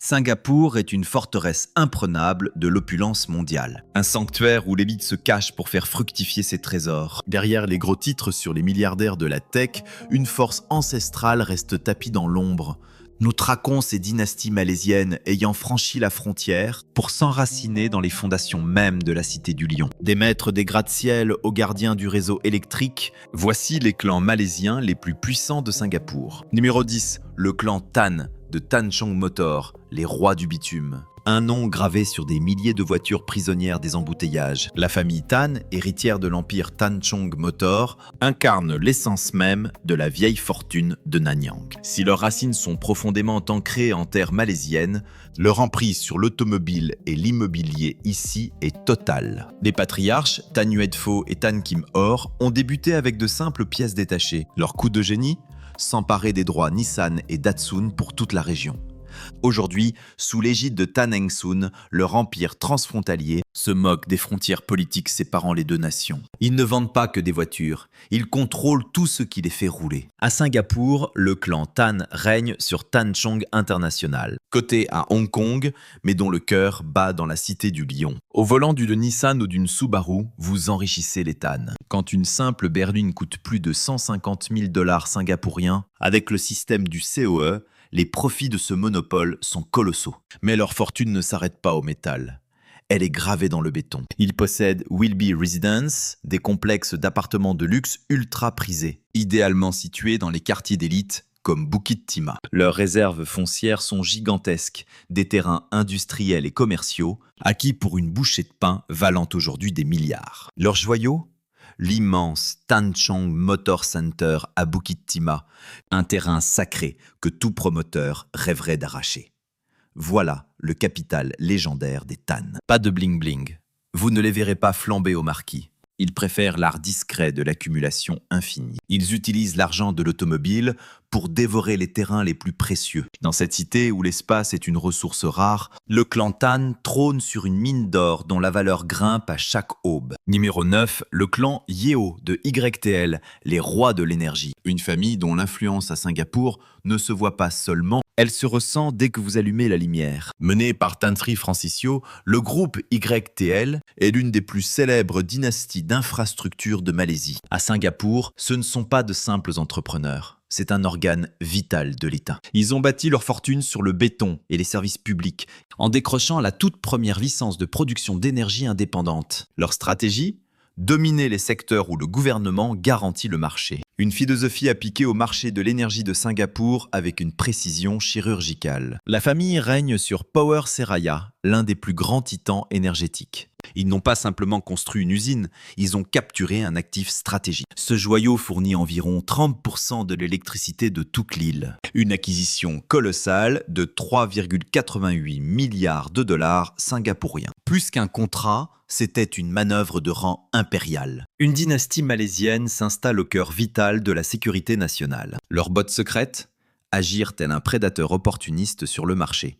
Singapour est une forteresse imprenable de l'opulence mondiale. Un sanctuaire où l'élite se cache pour faire fructifier ses trésors. Derrière les gros titres sur les milliardaires de la tech, une force ancestrale reste tapie dans l'ombre. Nous traquons ces dynasties malaisiennes ayant franchi la frontière pour s'enraciner dans les fondations mêmes de la Cité du Lion. Des maîtres des gratte-ciel aux gardiens du réseau électrique, voici les clans malaisiens les plus puissants de Singapour. Numéro 10, le clan Tan de Tan Chong Motor, les rois du bitume. Un nom gravé sur des milliers de voitures prisonnières des embouteillages. La famille Tan, héritière de l'empire Tan Chong Motor, incarne l'essence même de la vieille fortune de Nanyang. Si leurs racines sont profondément ancrées en terre malaisienne, leur emprise sur l'automobile et l'immobilier ici est totale. Les patriarches, Tan Yue Pho et Tan Kim Or, ont débuté avec de simples pièces détachées. Leur coup de génie ? S'emparer des droits Nissan et Datsun pour toute la région. Aujourd'hui, sous l'égide de Tan Eng Soon, leur empire transfrontalier se moque des frontières politiques séparant les deux nations. Ils ne vendent pas que des voitures, ils contrôlent tout ce qui les fait rouler. À Singapour, le clan Tan règne sur Tan Chong International, coté à Hong Kong, mais dont le cœur bat dans la Cité du Lion. Au volant d'une Nissan ou d'une Subaru, vous enrichissez les Tan. Quand une simple berline coûte plus de 150 000 $ singapouriens, avec le système du COE, les profits de ce monopole sont colossaux. Mais leur fortune ne s'arrête pas au métal. Elle est gravée dans le béton. Ils possèdent Wilby Residence, des complexes d'appartements de luxe ultra prisés, idéalement situés dans les quartiers d'élite comme Bukit Timah. Leurs réserves foncières sont gigantesques, des terrains industriels et commerciaux, acquis pour une bouchée de pain valant aujourd'hui des milliards. Leurs joyaux ? L'immense Tan Chong Motor Center à Bukit Timah, un terrain sacré que tout promoteur rêverait d'arracher. Voilà le capital légendaire des Tan. Pas de bling-bling. Vous ne les verrez pas flamber au marquis. Ils préfèrent l'art discret de l'accumulation infinie. Ils utilisent l'argent de l'automobile pour dévorer les terrains les plus précieux. Dans cette cité où l'espace est une ressource rare, le clan Tan trône sur une mine d'or dont la valeur grimpe à chaque aube. Numéro 9, le clan Yeo de YTL, les rois de l'énergie. Une famille dont l'influence à Singapour ne se voit pas seulement, elle se ressent dès que vous allumez la lumière. Mené par Tan Sri Francisco, le groupe YTL est l'une des plus célèbres dynasties d'infrastructures de Malaisie. À Singapour, ce ne sont pas de simples entrepreneurs. C'est un organe vital de l'État. Ils ont bâti leur fortune sur le béton et les services publics, en décrochant la toute première licence de production d'énergie indépendante. Leur stratégie ? Dominer les secteurs où le gouvernement garantit le marché. Une philosophie appliquée au marché de l'énergie de Singapour avec une précision chirurgicale. La famille règne sur Power Seraya, l'un des plus grands titans énergétiques. Ils n'ont pas simplement construit une usine, ils ont capturé un actif stratégique. Ce joyau fournit environ 30% de l'électricité de toute l'île. Une acquisition colossale de 3,88 milliards de dollars singapouriens. Plus qu'un contrat, c'était une manœuvre de rang impérial. Une dynastie malaisienne s'installe au cœur vital de la sécurité nationale. Leur botte secrète ? Agir tel un prédateur opportuniste sur le marché.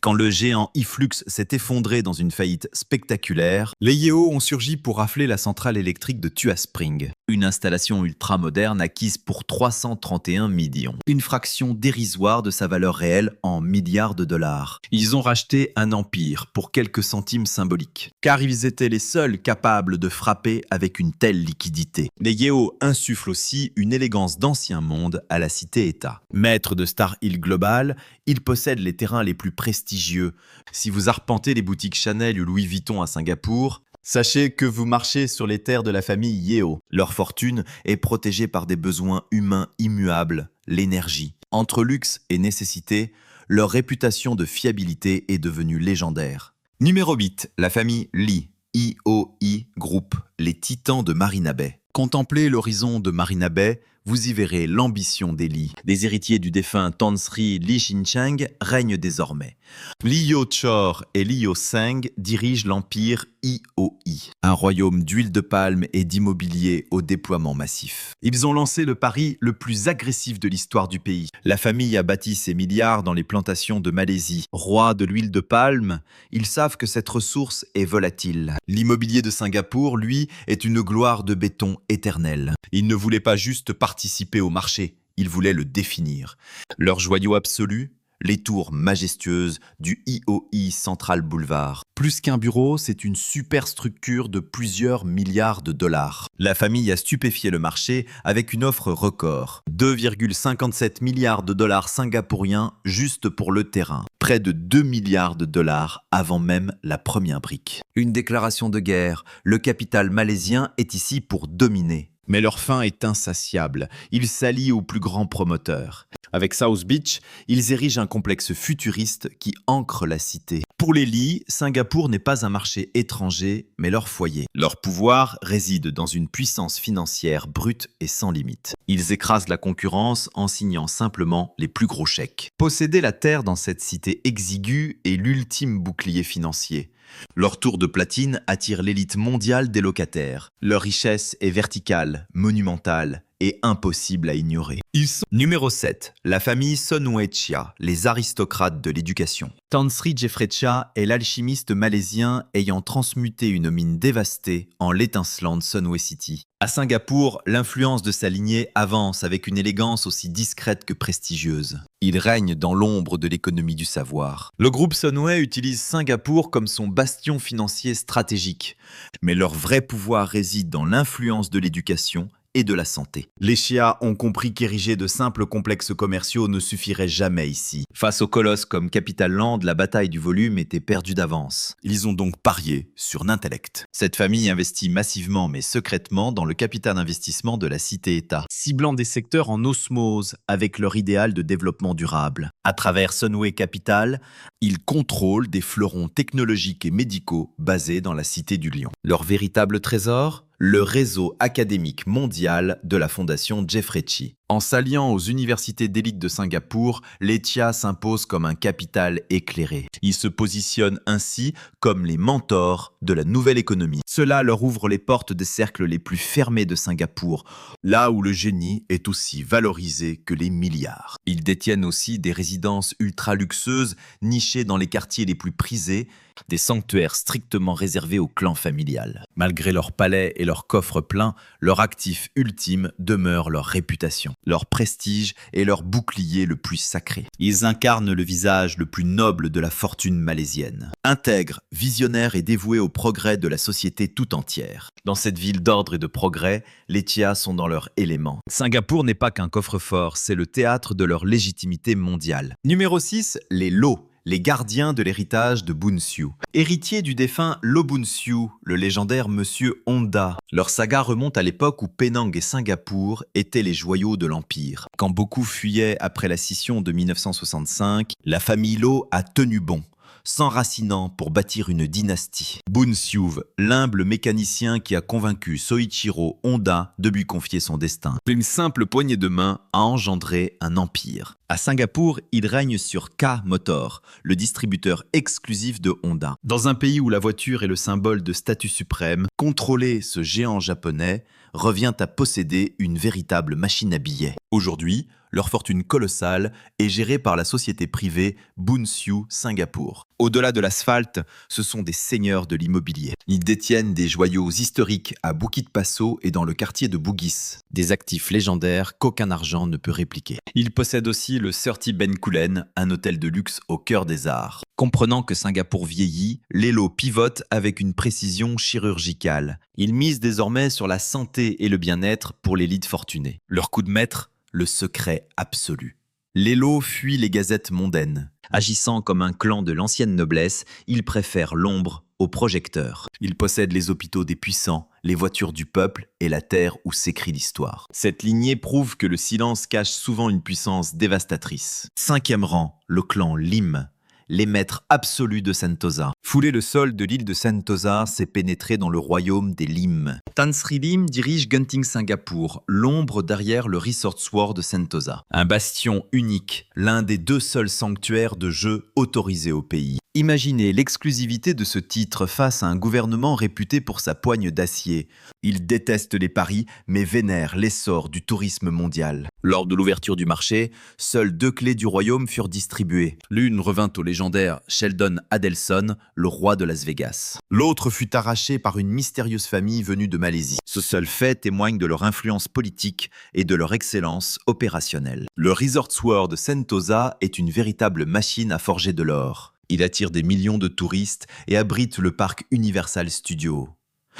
Quand le géant Iflux s'est effondré dans une faillite spectaculaire, les Yeo ont surgi pour rafler la centrale électrique de Tuas Spring, une installation ultramoderne acquise pour 331 millions, une fraction dérisoire de sa valeur réelle en milliards de dollars. Ils ont racheté un empire pour quelques centimes symboliques, car ils étaient les seuls capables de frapper avec une telle liquidité. Les Yeo insufflent aussi une élégance d'ancien monde à la cité-État. Maîtres de Star Hill Global, ils possèdent les terrains les plus prestigieux. Si vous arpentez les boutiques Chanel ou Louis Vuitton à Singapour, sachez que vous marchez sur les terres de la famille Yeo. Leur fortune est protégée par des besoins humains immuables, l'énergie. Entre luxe et nécessité, leur réputation de fiabilité est devenue légendaire. Numéro 8, la famille Lee, IOI Group, les titans de Marina Bay. Contemplez l'horizon de Marina Bay, vous y verrez l'ambition des Lee. Les héritiers du défunt Tan Sri Lee Shin Cheng règnent désormais. Lee Yo Chor et Lee Yo Seng dirigent l'empire IOI, un royaume d'huile de palme et d'immobilier au déploiement massif. Ils ont lancé le pari le plus agressif de l'histoire du pays. La famille a bâti ses milliards dans les plantations de Malaisie. Rois de l'huile de palme, ils savent que cette ressource est volatile. L'immobilier de Singapour, lui, est une gloire de béton éternelle. Ils ne voulaient pas juste participer au marché, ils voulaient le définir. Leur joyau absolu ? les tours majestueuses du IOI Central Boulevard. Plus qu'un bureau, c'est une superstructure de plusieurs milliards de dollars. La famille a stupéfié le marché avec une offre record. 2,57 milliards de dollars singapouriens juste pour le terrain. Près de 2 milliards de dollars avant même la première brique. Une déclaration de guerre. Le capital malaisien est ici pour dominer. Mais leur faim est insatiable. Ils s'allient aux plus grands promoteurs. Avec South Beach, ils érigent un complexe futuriste qui ancre la cité. Pour les Lee, Singapour n'est pas un marché étranger, mais leur foyer. Leur pouvoir réside dans une puissance financière brute et sans limite. Ils écrasent la concurrence en signant simplement les plus gros chèques. Posséder la terre dans cette cité exiguë est l'ultime bouclier financier. Leur tour de platine attire l'élite mondiale des locataires. Leur richesse est verticale, monumentale et impossible à ignorer. Ils sont numéro 7, la famille Sonway Chia, les aristocrates de l'éducation. Tan Sri Jeffrey Chia est l'alchimiste malaisien ayant transmuté une mine dévastée en l'étincelante Sunway City. À Singapour, l'influence de sa lignée avance avec une élégance aussi discrète que prestigieuse. Il règne dans l'ombre de l'économie du savoir. Le groupe Sunway utilise Singapour comme son bastion financier stratégique. Mais leur vrai pouvoir réside dans l'influence de l'éducation et de la santé. Les Chia ont compris qu'ériger de simples complexes commerciaux ne suffirait jamais ici. Face aux colosses comme Capital Land, la bataille du volume était perdue d'avance. Ils ont donc parié sur l'intellect. Cette famille investit massivement mais secrètement dans le capital d'investissement de la cité-État, ciblant des secteurs en osmose avec leur idéal de développement durable. À travers Sunway Capital, ils contrôlent des fleurons technologiques et médicaux basés dans la cité du Lion. Leur véritable trésor ? Le réseau académique mondial de la fondation Jeffrey Chia. En s'alliant aux universités d'élite de Singapour, les Chia s'imposent comme un capital éclairé. Ils se positionnent ainsi comme les mentors de la nouvelle économie. Cela leur ouvre les portes des cercles les plus fermés de Singapour, là où le génie est aussi valorisé que les milliards. Ils détiennent aussi des résidences ultra luxueuses, nichées dans les quartiers les plus prisés, des sanctuaires strictement réservés au clan familial. Malgré leurs palais et leurs coffres pleins, leur actif ultime demeure leur réputation, leur prestige et leur bouclier le plus sacré. Ils incarnent le visage le plus noble de la fortune malaisienne. Intègres, visionnaires et dévoués au progrès de la société tout entière. Dans cette ville d'ordre et de progrès, les Chia sont dans leur élément. Singapour n'est pas qu'un coffre-fort, c'est le théâtre de leur légitimité mondiale. Numéro 6, les Lo. Les gardiens de l'héritage de Boon Siu. Héritiers du défunt Lo Boon Siu, le légendaire Monsieur Honda. Leur saga remonte à l'époque où Penang et Singapour étaient les joyaux de l'Empire. Quand beaucoup fuyaient après la scission de 1965, la famille Lo a tenu bon, s'enracinant pour bâtir une dynastie. Boon Siu, l'humble mécanicien qui a convaincu Soichiro Honda de lui confier son destin. Une simple poignée de main a engendré un empire. À Singapour, il règne sur K Motor, le distributeur exclusif de Honda. Dans un pays où la voiture est le symbole de statut suprême, contrôler ce géant japonais revient à posséder une véritable machine à billets. Aujourd'hui, leur fortune colossale est gérée par la société privée Boon Siu Singapour. Au-delà de l'asphalte, ce sont des seigneurs de l'immobilier. Ils détiennent des joyaux historiques à Bukit Paso et dans le quartier de Bugis. Des actifs légendaires qu'aucun argent ne peut répliquer. Ils possèdent aussi le 30 Bencoolen, un hôtel de luxe au cœur des arts. Comprenant que Singapour vieillit, les Lo pivotent avec une précision chirurgicale. Ils misent désormais sur la santé et le bien-être pour l'élite fortunée. Leur coup de maître ? Le secret absolu. Les Lo fuient les gazettes mondaines. Agissant comme un clan de l'ancienne noblesse, ils préfèrent l'ombre au projecteur. Ils possèdent les hôpitaux des puissants, les voitures du peuple et la terre où s'écrit l'histoire. Cette lignée prouve que le silence cache souvent une puissance dévastatrice. 5e rang, le clan Lim. Les maîtres absolus de Sentosa. Fouler le sol de l'île de Sentosa, c'est pénétrer dans le royaume des Lim. Tan Sri Lim dirige Genting Singapour, l'ombre derrière le Resort World de Sentosa. Un bastion unique, l'un des 2 seuls sanctuaires de jeux autorisés au pays. Imaginez l'exclusivité de ce titre face à un gouvernement réputé pour sa poigne d'acier. Il déteste les paris, mais vénère l'essor du tourisme mondial. Lors de l'ouverture du marché, seules 2 clés du royaume furent distribuées. L'une revint au légendaire Sheldon Adelson, le roi de Las Vegas. L'autre fut arrachée par une mystérieuse famille venue de Malaisie. Ce seul fait témoigne de leur influence politique et de leur excellence opérationnelle. Le Resort World Sentosa est une véritable machine à forger de l'or. Il attire des millions de touristes et abrite le parc Universal Studios.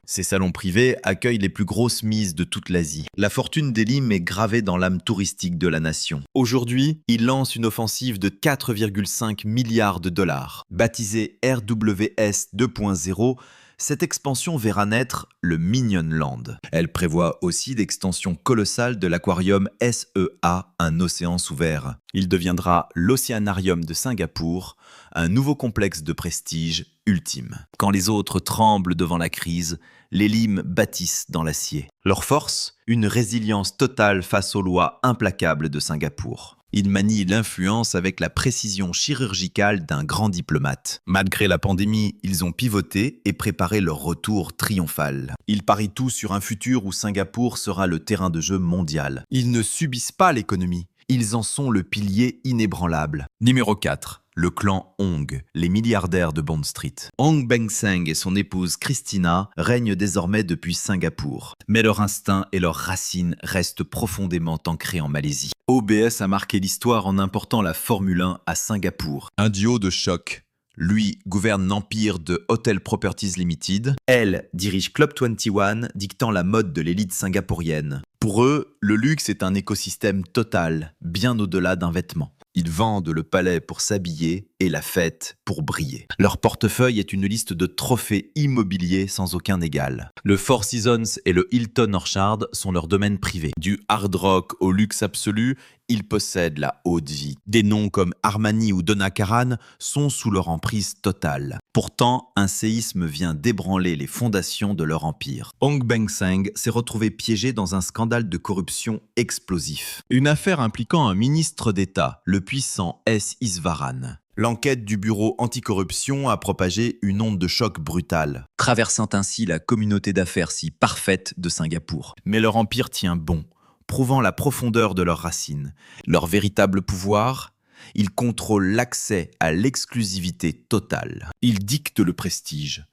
Ces salons privés accueillent les plus grosses mises de toute l'Asie. La fortune d'Elim est gravée dans l'âme touristique de la nation. Aujourd'hui, il lance une offensive de 4,5 milliards de dollars. Baptisée RWS 2.0, cette expansion verra naître le Minion Land. Elle prévoit aussi l'extension colossale de l'aquarium SEA, un océan sous verre. Il deviendra l'Océanarium de Singapour, un nouveau complexe de prestige ultime. Quand les autres tremblent devant la crise, les limes bâtissent dans l'acier. Leur force, une résilience totale face aux lois implacables de Singapour. Ils manient l'influence avec la précision chirurgicale d'un grand diplomate. Malgré la pandémie, ils ont pivoté et préparé leur retour triomphal. Ils parient tout sur un futur où Singapour sera le terrain de jeu mondial. Ils ne subissent pas l'économie. Ils en sont le pilier inébranlable. Numéro 4. Le clan Hong, les milliardaires de Bond Street. Ong Beng Seng et son épouse Christina règnent désormais depuis Singapour. Mais leur instinct et leurs racines restent profondément ancrés en Malaisie. OBS a marqué l'histoire en important la Formule 1 à Singapour. Un duo de choc. Lui gouverne l'empire de Hotel Properties Limited. Elle dirige Club 21, dictant la mode de l'élite singapourienne. Pour eux, le luxe est un écosystème total, bien au-delà d'un vêtement. Ils vendent le palais pour s'habiller et la fête pour briller. Leur portefeuille est une liste de trophées immobiliers sans aucun égal. Le Four Seasons et le Hilton Orchard sont leurs domaines privés. Du hard rock au luxe absolu, ils possèdent la haute vie. Des noms comme Armani ou Donna Karan sont sous leur emprise totale. Pourtant, un séisme vient d'ébranler les fondations de leur empire. Ong Beng Seng s'est retrouvé piégé dans un scandale de corruption explosif. Une affaire impliquant un ministre d'État, le puissant S. Iswaran. L'enquête du bureau anticorruption a propagé une onde de choc brutale, traversant ainsi la communauté d'affaires si parfaite de Singapour. Mais leur empire tient bon, prouvant la profondeur de leurs racines. Leur véritable pouvoir, ils contrôlent l'accès à l'exclusivité totale. Ils dictent le prestige.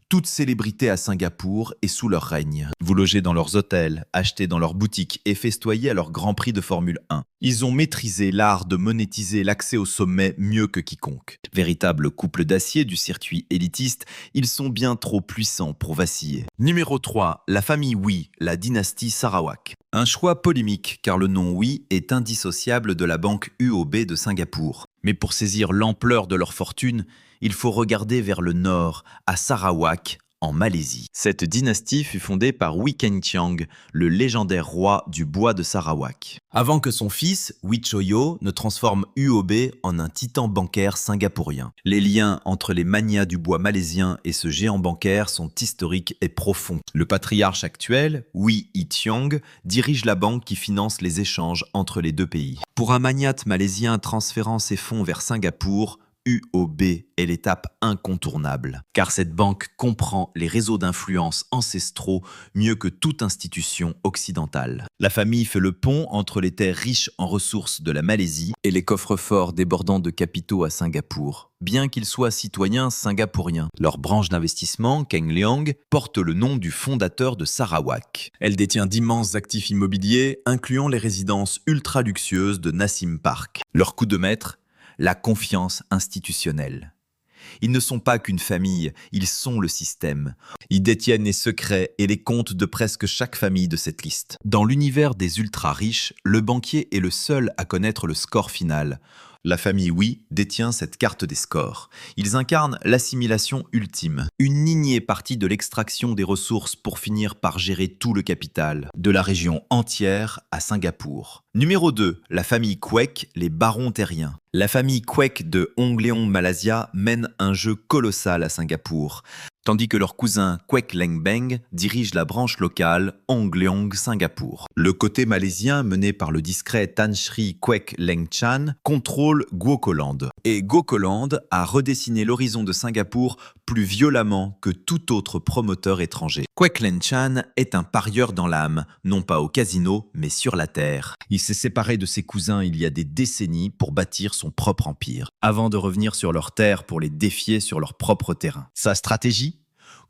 Toute célébrité à Singapour est sous leur règne. Vous logez dans leurs hôtels, achetez dans leurs boutiques et festoyez à leur Grand Prix de Formule 1. Ils ont maîtrisé l'art de monétiser l'accès au sommet mieux que quiconque. Véritable couple d'acier du circuit élitiste, ils sont bien trop puissants pour vaciller. Numéro 3. La famille Wee, la dynastie Sarawak. Un choix polémique car le nom Wee est indissociable de la banque UOB de Singapour. Mais pour saisir l'ampleur de leur fortune, il faut regarder vers le nord, à Sarawak, en Malaisie. Cette dynastie fut fondée par Wee Keng Chiang, le légendaire roi du bois de Sarawak. Avant que son fils, Wee Choyo, ne transforme UOB en un titan bancaire singapourien. Les liens entre les magnats du bois malaisien et ce géant bancaire sont historiques et profonds. Le patriarche actuel, Wee Ee Tiong, dirige la banque qui finance les échanges entre les deux pays. Pour un magnate malaisien transférant ses fonds vers Singapour, UOB est l'étape incontournable, car cette banque comprend les réseaux d'influence ancestraux mieux que toute institution occidentale. La famille fait le pont entre les terres riches en ressources de la Malaisie et les coffres-forts débordant de capitaux à Singapour, bien qu'ils soient citoyens singapouriens. Leur branche d'investissement, Keng Leong, porte le nom du fondateur de Sarawak. Elle détient d'immenses actifs immobiliers, incluant les résidences ultra-luxueuses de Nassim Park. Leur coup de maître, la confiance institutionnelle. Ils ne sont pas qu'une famille, ils sont le système. Ils détiennent les secrets et les comptes de presque chaque famille de cette liste. Dans l'univers des ultra-riches, le banquier est le seul à connaître le score final. La famille Wee détient cette carte des scores. Ils incarnent l'assimilation ultime. Une lignée partie de l'extraction des ressources pour finir par gérer tout le capital, de la région entière à Singapour. Numéro 2, la famille Kwek, les barons terriens. La famille Kwek de Hong Leong Malaysia mène un jeu colossal à Singapour. tandis que leur cousin Kwek Leng Beng dirige la branche locale Hong Leong Singapour. Le côté malaisien, mené par le discret Tan Sri Kwek Leng Chan, contrôle Gwokoland. Et Gwokoland a redessiné l'horizon de Singapour plus violemment que tout autre promoteur étranger. Kwek Leng Chan est un parieur dans l'âme, non pas au casino, mais sur la terre. Il s'est séparé de ses cousins il y a des décennies pour bâtir son propre empire, avant de revenir sur leur terre pour les défier sur leur propre terrain. Sa stratégie ?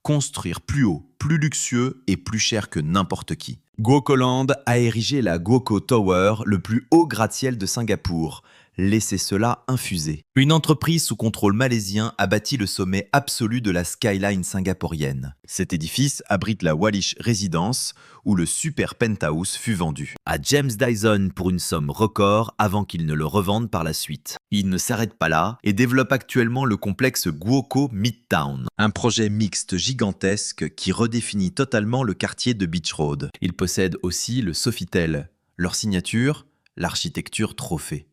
Construire plus haut, plus luxueux et plus cher que n'importe qui. Gwokoland a érigé la Gwoko Tower, le plus haut gratte-ciel de Singapour. Laissez cela infuser. Une entreprise sous contrôle malaisien a bâti le sommet absolu de la skyline singapourienne. Cet édifice abrite la Wallish Residence, où le super penthouse fut vendu à James Dyson pour une somme record avant qu'il ne le revende par la suite. Il ne s'arrête pas là et développe actuellement le complexe Gwoko Midtown, un projet mixte gigantesque qui redéfinit totalement le quartier de Beach Road. Il possède aussi le Sofitel. Leur signature, l'architecture trophée.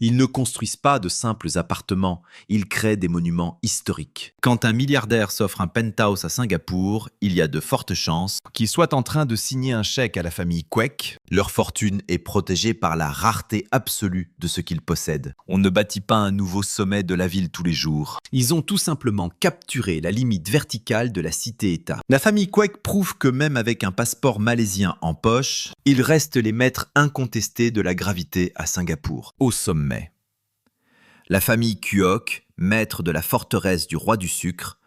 Ils ne construisent pas de simples appartements, ils créent des monuments historiques. Quand un milliardaire s'offre un penthouse à Singapour, il y a de fortes chances qu'il soit en train de signer un chèque à la famille Kwek. Leur fortune est protégée par la rareté absolue de ce qu'ils possèdent. On ne bâtit pas un nouveau sommet de la ville tous les jours. Ils ont tout simplement capturé la limite verticale de la cité-État. La famille Kwek prouve que même avec un passeport malaisien en poche, ils restent les maîtres incontestés de la gravité à Singapour, au sommet. La famille Kuok, maître de la forteresse du roi du sucre.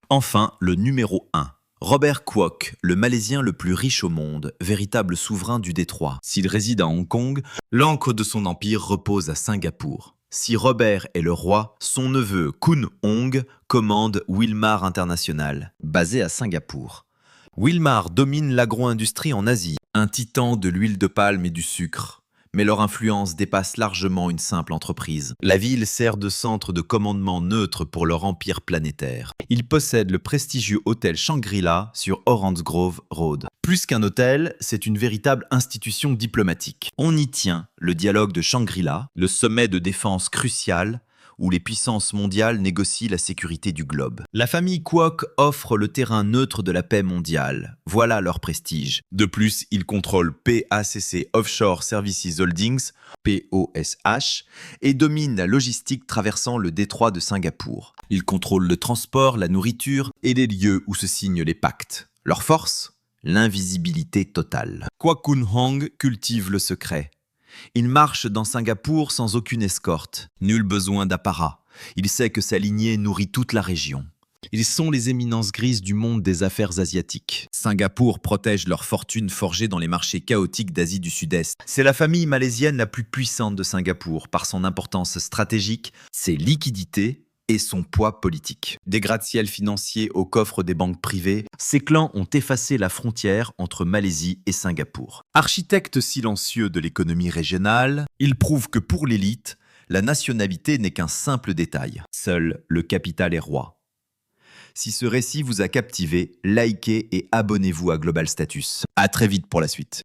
Enfin, le numéro 1. Robert Kwok, le Malaisien le plus riche au monde, véritable souverain du détroit. S'il réside à Hong Kong, l'ancre de son empire repose à Singapour. Si Robert est le roi, son neveu Kun Hong commande Wilmar International, basé à Singapour. Wilmar domine l'agro-industrie en Asie, un titan de l'huile de palme et du sucre. Mais leur influence dépasse largement une simple entreprise. La ville sert de centre de commandement neutre pour leur empire planétaire. Ils possèdent le prestigieux hôtel Shangri-La sur Orange Grove Road. Plus qu'un hôtel, c'est une véritable institution diplomatique. On y tient le dialogue de Shangri-La, le sommet de défense crucial, où les puissances mondiales négocient la sécurité du globe. La famille Kwok offre le terrain neutre de la paix mondiale. Voilà leur prestige. De plus, ils contrôlent PACC Offshore Services Holdings, POSH, et dominent la logistique traversant le détroit de Singapour. Ils contrôlent le transport, la nourriture et les lieux où se signent les pactes. Leur force ? L'invisibilité totale. Kwok Kun Hong cultive le secret. Il marche dans Singapour sans aucune escorte, nul besoin d'apparat. Il sait que sa lignée nourrit toute la région. Ils sont les éminences grises du monde des affaires asiatiques. Singapour protège leur fortune forgée dans les marchés chaotiques d'Asie du Sud-Est. C'est la famille malaisienne la plus puissante de Singapour par son importance stratégique, ses liquidités et son poids politique. Des gratte-ciels financiers au coffre des banques privées, ces clans ont effacé la frontière entre Malaisie et Singapour. Architectes silencieux de l'économie régionale, ils prouvent que pour l'élite, la nationalité n'est qu'un simple détail. Seul le capital est roi. Si ce récit vous a captivé, likez et abonnez-vous à Global Status. À très vite pour la suite.